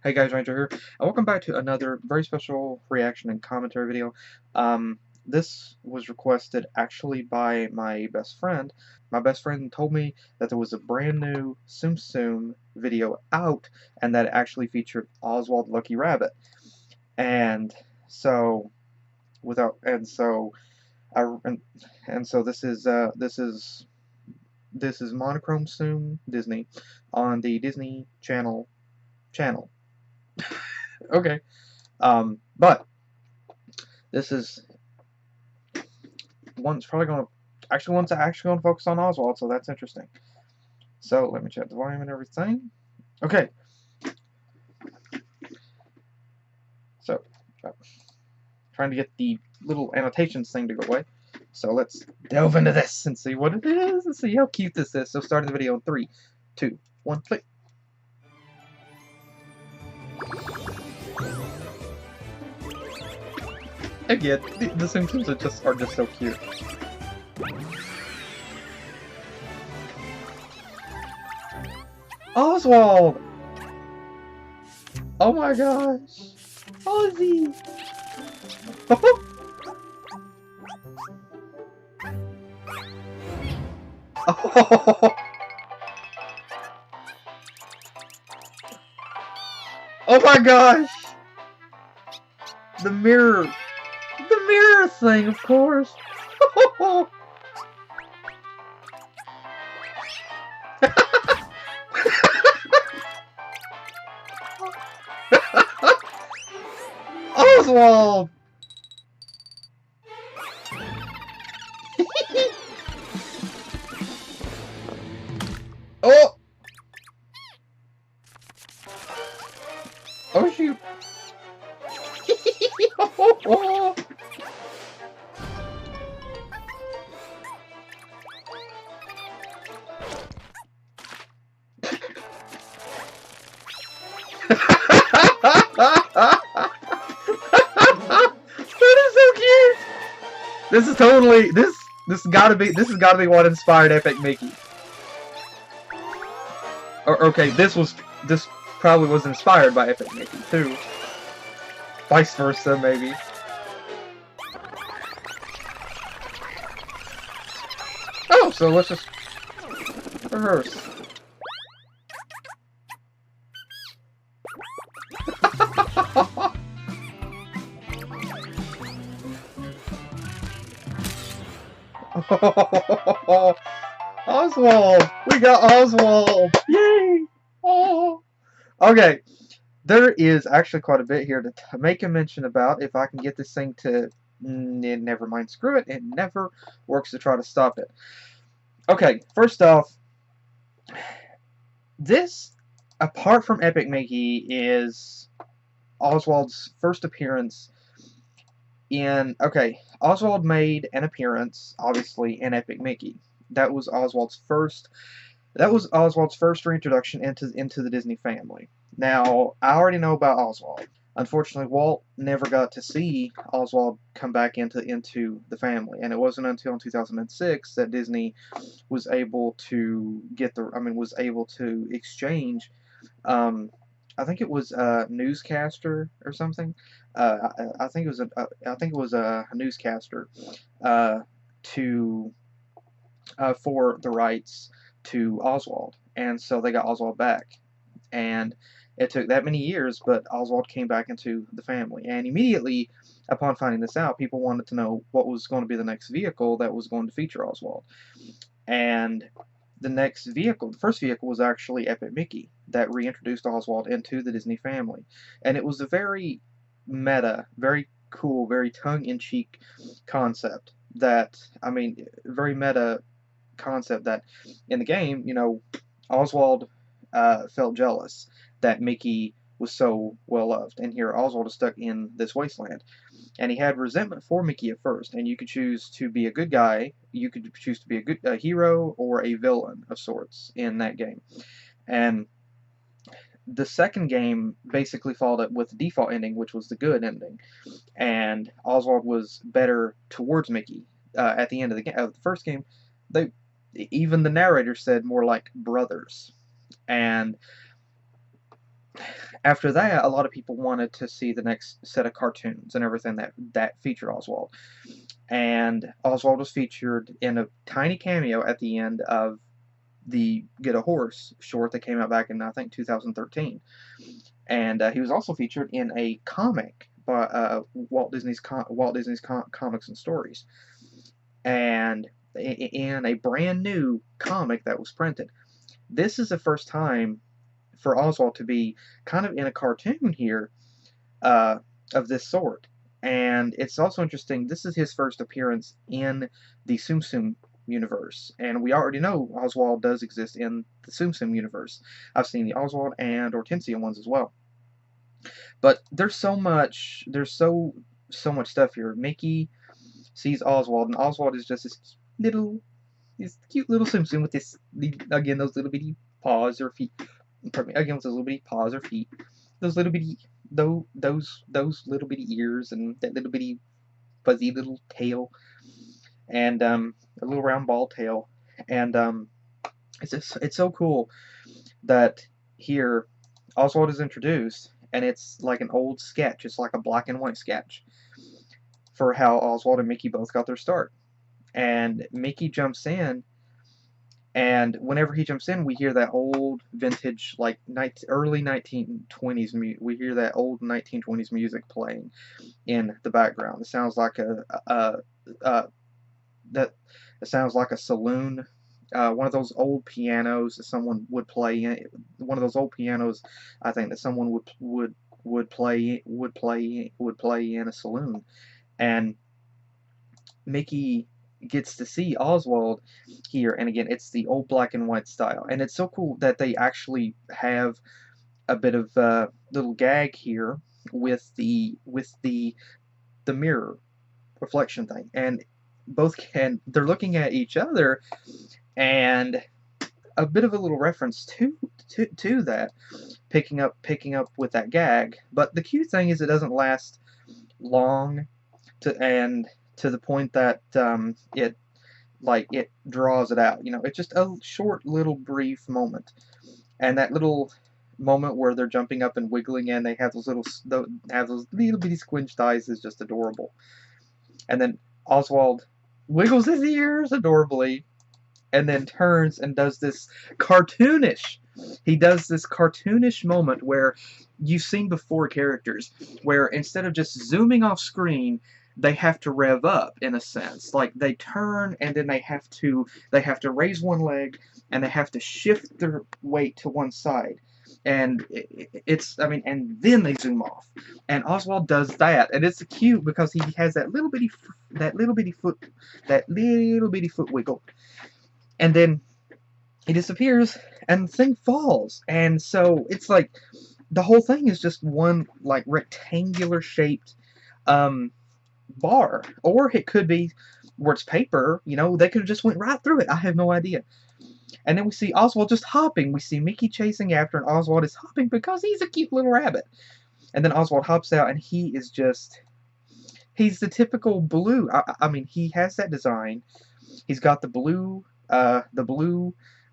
Hey guys, Ranger here, and welcome back to another very special reaction and commentary video. This was requested actually by my best friend. My best friend told me that there was a brand new Tsum Tsum video out, and that it actually featured Oswald Lucky Rabbit. And so, without, I, and so this is Monochrome Tsum Disney on the Disney channel. Okay. But this is one's probably going to one's actually going to focus on Oswald, so that's interesting. So let me check the volume and everything. Okay. So trying to get the little annotations thing to go away. So let's delve into this and see what it is and see how cute this is. So starting the video in 3, 2, 1, click. Again, the Simpsons are just so cute. Oswald! Oh my gosh! Ozzy! Oh. Oh my gosh! The mirror! The mirror thing, of course! Oswald! Oh! Oh shoot! This is totally this has gotta be what inspired Epic Mickey. Or okay, this probably was inspired by Epic Mickey too. Vice versa, maybe. Oh, so let's just reverse. Oswald! We got Oswald! Yay! Oh. Okay, there is actually quite a bit here to make a mention about. If I can get this thing to... never mind, screw it. It never works to try to stop it. Okay, first off, this, apart from Epic Mickey, is Oswald's first appearance in... Okay, Oswald made an appearance, obviously, in Epic Mickey. That was Oswald's first reintroduction into the Disney family. Now, I already know about Oswald. Unfortunately, Walt never got to see Oswald come back into the family, and it wasn't until 2006 that Disney was able to was able to exchange. I think it was a newscaster or something. I think it was a newscaster to for the rights to Oswald, and so they got Oswald back. And it took that many years, but Oswald came back into the family. And immediately upon finding this out, people wanted to know what was going to be the next vehicle that was going to feature Oswald. And the first vehicle was actually Epic Mickey, that reintroduced Oswald into the Disney family. And it was a very meta, very cool, very tongue-in-cheek concept very meta concept that in the game, Oswald felt jealous that Mickey was so well loved, and here Oswald is stuck in this wasteland. And he had resentment for Mickey at first, and you could choose to be a good guy, you could choose to be a hero, or a villain of sorts in that game. And the second game basically followed up with the default ending, which was the good ending. And Oswald was better towards Mickey. At the end of the first game, even the narrator said more like brothers. And After that, a lot of people wanted to see the next set of cartoons and everything that featured Oswald. And Oswald was featured in a tiny cameo at the end of the Get a Horse short that came out back in, I think, 2013. And he was also featured in a comic by Walt Disney's Comics and Stories, and in a brand new comic that was printed. This is the first time for Oswald to be kind of in a cartoon here, uh, of this sort. And it's also interesting, this is his first appearance in the Tsum Tsum universe. And we already know Oswald does exist in the Tsum Tsum universe. I've seen the Oswald and Hortensia ones as well. But there's so much stuff here. Mickey sees Oswald, and Oswald is just this cute little Tsum Tsum with again, those little bitty paws or feet. Pardon me, again, with those little bitty paws or feet. Those little bitty those little bitty ears and that little bitty fuzzy little tail, and a little round ball tail. And it's so cool that here Oswald is introduced, and it's like an old sketch. It's like a black and white sketch for how Oswald and Mickey both got their start. And Mickey jumps in, and whenever he jumps in, we hear that old vintage, like early 1920s we hear that old 1920s music playing in the background. It sounds like that it sounds like a saloon. One of those old pianos that someone would play in. One of those old pianos, I think, that someone would play in a saloon. And Mickey gets to see Oswald here, and again, it's the old black and white style. And it's so cool that they actually have a bit of little gag here with the mirror reflection thing, and they're looking at each other, and a bit of a little reference to that, picking up with that gag. But the cute thing is it doesn't last long, to the point that it draws it out. It's just a short little brief moment, and that little moment where they're jumping up and wiggling, and they have those little bitty squinched eyes is just adorable. And then Oswald wiggles his ears adorably, and then turns and does this cartoonish. He does this cartoonish moment where you've seen before characters, where instead of just zooming off screen, they have to rev up in a sense. Like they turn, and then they have to raise one leg, and they have to shift their weight to one side. And and then they zoom off. And Oswald does that, and it's cute because he has that little bitty foot wiggle, and then he disappears, and the thing falls. And so it's like the whole thing is just one like rectangular shaped bar, or it could be where it's paper. They could have just went right through it. I have no idea. And then we see Oswald just hopping. We see Mickey chasing after, and Oswald is hopping because he's a cute little rabbit. And then Oswald hops out, and he's the typical blue. I mean, he has that design. He's got the blue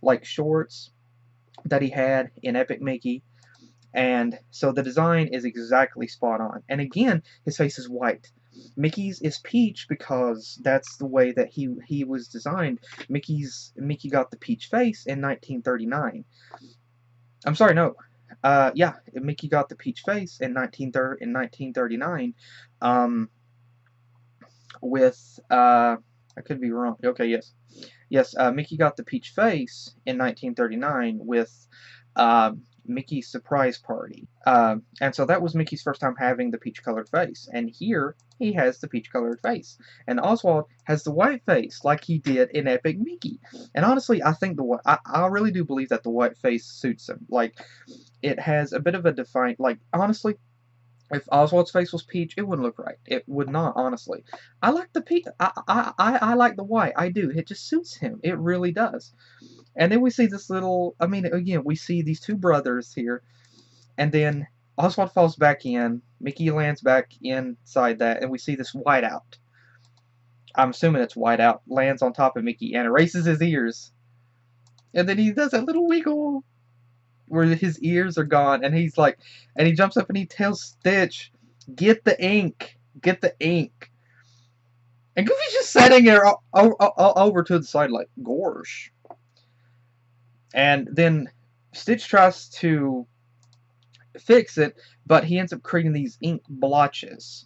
like shorts that he had in Epic Mickey. And so the design is exactly spot on. And again, his face is white. Mickey's is peach because that's the way that he was designed. Mickey got the peach face in 1939. I'm sorry, no. Yeah, Mickey got the peach face in 1939. With I could be wrong. Okay, yes. Yes, Mickey got the peach face in 1939 with Mickey's Surprise Party. And so that was Mickey's first time having the peach-colored face. And here, he has the peach-colored face. And Oswald has the white face, like he did in Epic Mickey. And honestly, I think I really do believe that the white face suits him. Like, it has a bit of a defined, like, honestly, if Oswald's face was peach, it wouldn't look right. It would not, honestly. I like the peach. I like the white. I do. It just suits him. It really does. And then we see this little, again, we see these two brothers here. And then Oswald falls back in. Mickey lands back inside that. And we see this whiteout. I'm assuming it's whiteout. Lands on top of Mickey and erases his ears. And then he does that little wiggle. where his ears are gone, and he's like, and he jumps up and he tells Stitch, "Get the ink, get the ink." And Goofy's just sitting there over to the side like, "Gorsh." And then Stitch tries to fix it, but he ends up creating these ink blotches.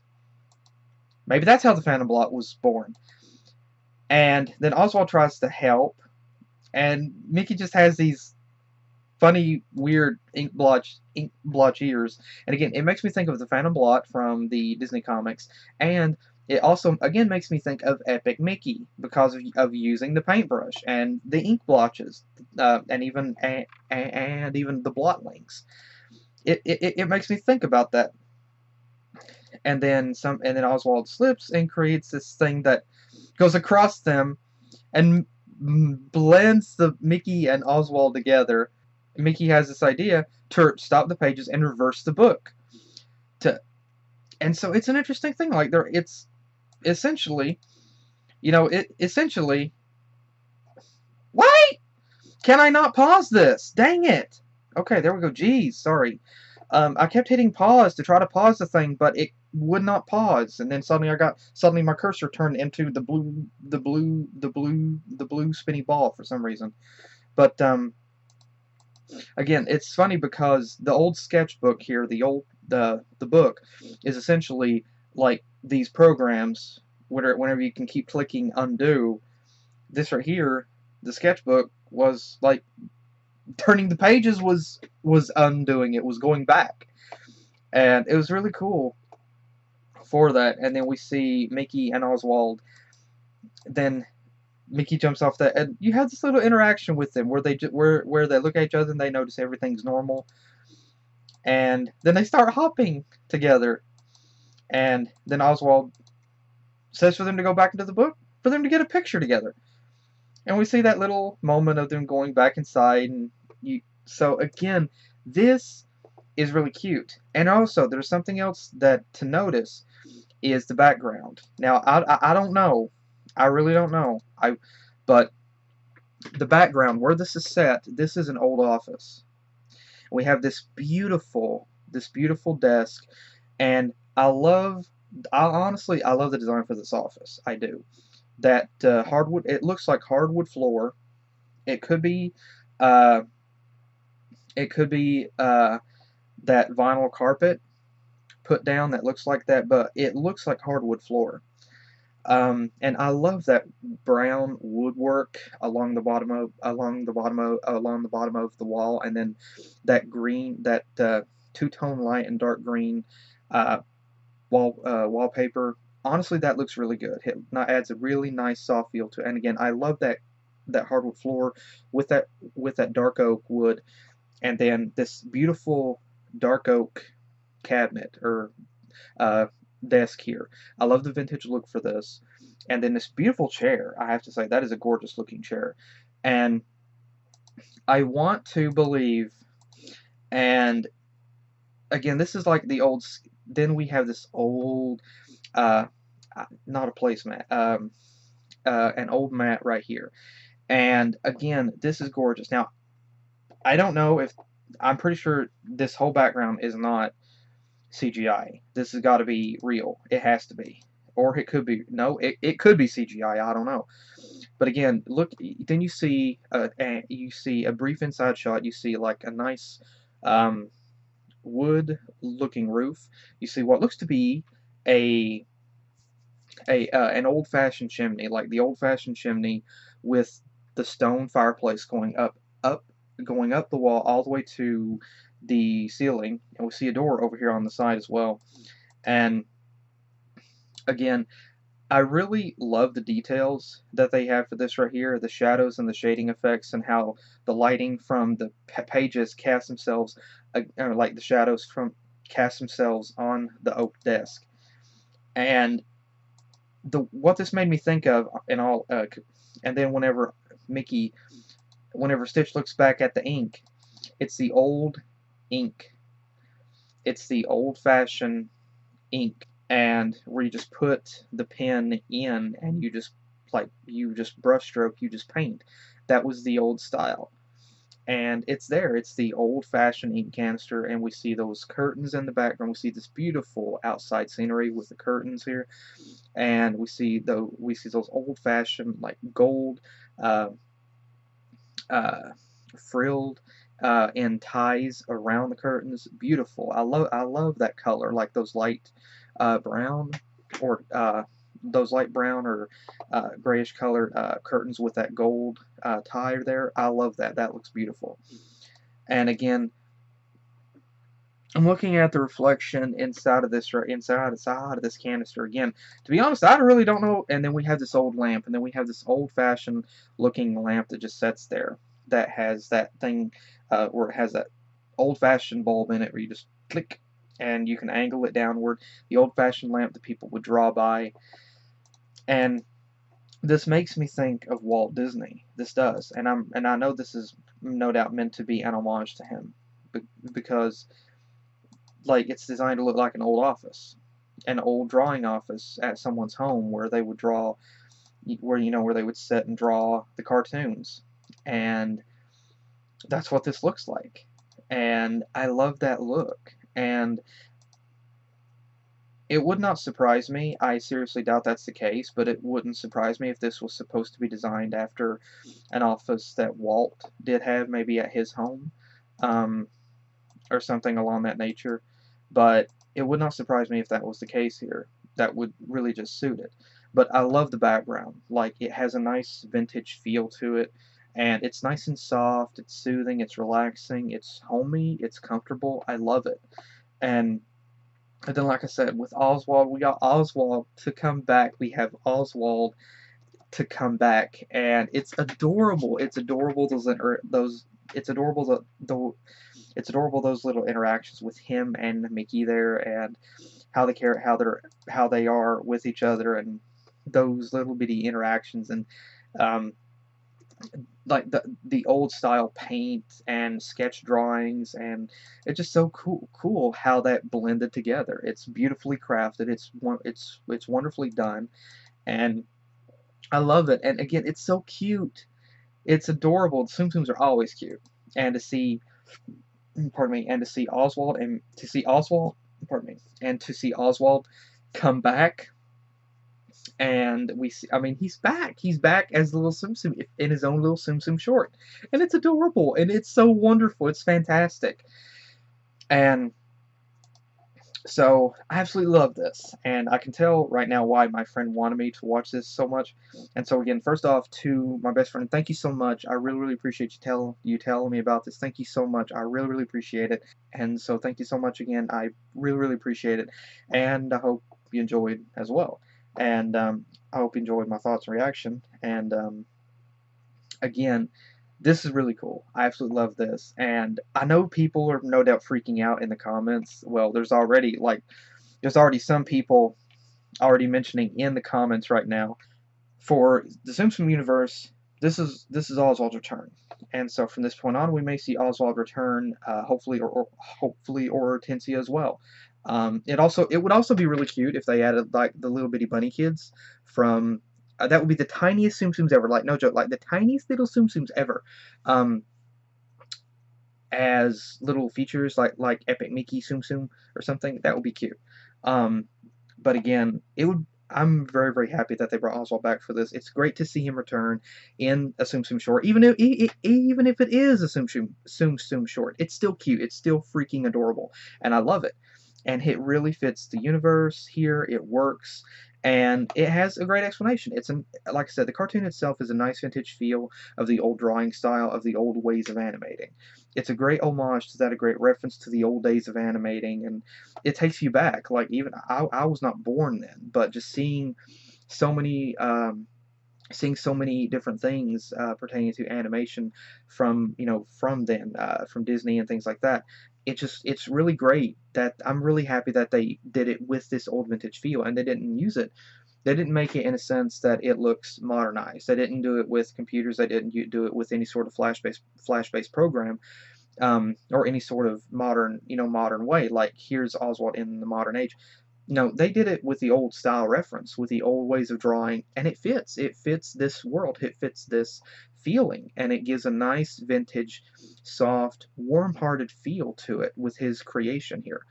Maybe that's how the Phantom Blot was born. And then Oswald tries to help, and Mickey just has these funny, weird ink blotch ears. And again, it makes me think of the Phantom Blot from the Disney comics, and it also again makes me think of Epic Mickey because of using the paintbrush and the ink blotches, and even the blotwings. It makes me think about that. And then Oswald slips and creates this thing that goes across them and blends the Mickey and Oswald together. Mickey has this idea to stop the pages and reverse the book. And so it's an interesting thing. Like it's essentially, essentially. Wait! Can I not pause this? Dang it! Okay, there we go. Geez, sorry. I kept hitting pause to try to pause the thing, but it would not pause. And then suddenly my cursor turned into the blue spinny ball for some reason. But again, it's funny because the old sketchbook here, the book, is essentially like these programs whenever you can keep clicking undo. This right here, the sketchbook, was like turning the pages was undoing it, was going back. And it was really cool for that. And then we see Mickey and Oswald. Then Mickey jumps off that, and you have this little interaction with them where they look at each other and they notice everything's normal, and then they start hopping together. And then Oswald says for them to go back into the book for them to get a picture together, and we see that little moment of them going back inside. And so again, this is really cute. And also, there's something else that to notice is the background. Now, I don't know. I really don't know. But the background where this is set, this is an old office. We have this beautiful desk, and I honestly love the design for this office. I do. That hardwood. It looks like hardwood floor. It could be. Uh, it could be that vinyl carpet put down that looks like that, but it looks like hardwood floor. And I love that brown woodwork along the bottom of the wall, and then that green, that two-tone light and dark green uh, wallpaper. Honestly, that looks really good. It adds a really nice soft feel to it. And again, I love that hardwood floor with that dark oak wood, and then this beautiful dark oak cabinet or desk here. I love the vintage look for this. And then this beautiful chair. I have to say, that is a gorgeous looking chair. And I want to believe, and again, this is like the old, then we have this old, not a placemat, an old mat right here. And again, this is gorgeous. Now, I don't know if, I'm pretty sure this whole background is not CGI. This has got to be real. It has to be. Or it could be, no, it could be CGI. I don't know. But again, look, then you see a brief inside shot. You see like a nice wood-looking roof. You see what looks to be an old-fashioned chimney, like the old-fashioned chimney with the stone fireplace going up the wall all the way to the ceiling, and we see a door over here on the side as well. And again, I really love the details that they have for this right here, the shadows and the shading effects, and how the lighting from the pages cast themselves, or like the shadows from cast themselves on the oak desk. And what this made me think of, and then whenever Stitch looks back at the ink, it's the old ink. It's the old-fashioned ink, and where you just put the pen in and you just brush stroke, you just paint. That was the old style. and it's there. It's the old-fashioned ink canister, and we see those curtains in the background. We see this beautiful outside scenery with the curtains here, and we see those old-fashioned like gold uh, uh, frilled in ties around the curtains. Beautiful. I love that color, like those light brown or those light brown or grayish colored curtains with that gold tie there. I love that. That looks beautiful. And again, I'm looking at the reflection inside of this inside of this canister again. To be honest, I really don't know. And then we have this old lamp, and then we have this old-fashioned looking lamp that just sits there that has that thing where it has that old-fashioned bulb in it where you just click and you can angle it downward. The old-fashioned lamp that people would draw by, and this makes me think of Walt Disney. This does, and I know this is no doubt meant to be an homage to him because like it's designed to look like an old office, an old drawing office at someone's home where they would draw, where they would sit and draw the cartoons, and that's what this looks like, and I love that look, and it would not surprise me. I seriously doubt that's the case, but it wouldn't surprise me if this was supposed to be designed after an office that Walt did have, maybe at his home, um, or something along that nature. But it would not surprise me if that was the case here. That would really just suit it. But I love the background. Like, it has a nice vintage feel to it, and it's nice and soft, it's soothing, it's relaxing, it's homey, it's comfortable. I love it. And then, like I said, with Oswald, we got Oswald to come back. We have Oswald to come back, and it's adorable. It's adorable those. It's adorable it's adorable those little interactions with him and Mickey there, and how they care, how they are with each other, and those little bitty interactions, and um, like the old style paint and sketch drawings, and it's just so cool how that blended together. It's beautifully crafted. It's wonderfully done, and I love it. And again, it's so cute. It's adorable. The Tsum Tsums are always cute, and to see, pardon me, and to see Oswald, pardon me, and to see Oswald come back, and we see, I mean, he's back. He's back as the little Tsum Tsum in his own little Tsum Tsum short, and it's adorable, and it's so wonderful. It's fantastic, and so I absolutely love this, and I can tell right now why my friend wanted me to watch this so much. And so again, first off, to my best friend, thank you so much. I really, really appreciate you telling me about this. Thank you so much. I really, really appreciate it. And so thank you so much again. I really, really appreciate it, and I hope you enjoyed as well. And I hope you enjoyed my thoughts and reaction. And again, this is really cool. I absolutely love this, and I know people are no doubt freaking out in the comments. Well, there's already some people already mentioning in the comments right now for the Tsum Tsum universe. This is Oswald's return, and so from this point on, we may see Oswald return, hopefully, hopefully, or Hortensia as well. It would also be really cute if they added like the little bitty bunny kids from. That would be the tiniest Tsum Tsums ever, like no joke, like the tiniest little Tsum Tsums ever, um, as little features like Epic Mickey Tsum Tsum or something. That would be cute. Um, but again, it would. I'm very, very happy that they brought Oswald back for this. It's great to see him return in a Tsum Tsum short, even if it is a Tsum Tsum short. It's still cute. It's still freaking adorable, and I love it. And it really fits the universe here. It works, and it has a great explanation. Like I said, the cartoon itself is a nice vintage feel of the old drawing style, of the old ways of animating. It's a great homage to that, a great reference to the old days of animating, and it takes you back. Like, even I was not born then, but just so many seeing so many different things pertaining to animation from then, from Disney and things like that. It's really great that I'm really happy that they did it with this old vintage feel, and they didn't use it. They didn't make it in a sense that it looks modernized. They didn't do it with computers. They didn't do it with any sort of flash-based program, or any sort of modern way. Like, here's Oswald in the modern age. No, they did it with the old style reference, with the old ways of drawing, and it fits. It fits this world. It fits this feeling, and it gives a nice vintage, soft, warm-hearted feel to it with his creation here.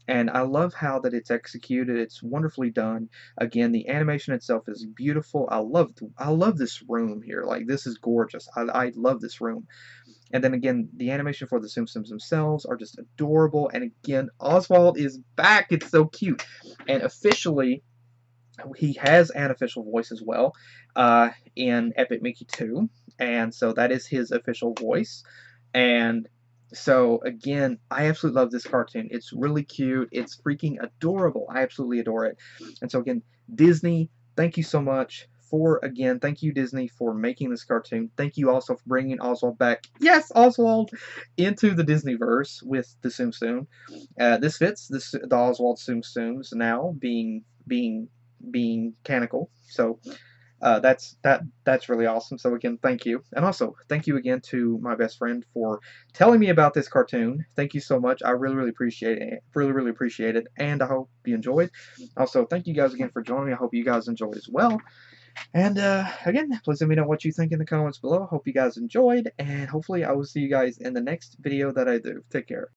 And I love how that it's executed. It's wonderfully done. Again, the animation itself is beautiful. I love this room here. Like, this is gorgeous. I love this room. And then again, the animation for the Tsum Tsums themselves are just adorable. And again, Oswald is back. It's so cute. And officially, he has an official voice as well in Epic Mickey 2. And so that is his official voice. And so again, I absolutely love this cartoon. It's really cute. It's freaking adorable. I absolutely adore it. And so again, Disney, thank you so much thank you Disney for making this cartoon. Thank you also for bringing Oswald back. Yes, Oswald into the Disneyverse with the Tsum Tsum. This fits the Oswald Tsum Tsums now being canonical. So that's really awesome. So again, thank you. And also, thank you again to my best friend for telling me about this cartoon. Thank you so much. I really appreciate it. Really appreciate it. And I hope you enjoyed. Also, thank you guys again for joining me. I hope you guys enjoyed as well. And again, please let me know what you think in the comments below. Hope you guys enjoyed. And hopefully I will see you guys in the next video that I do. Take care.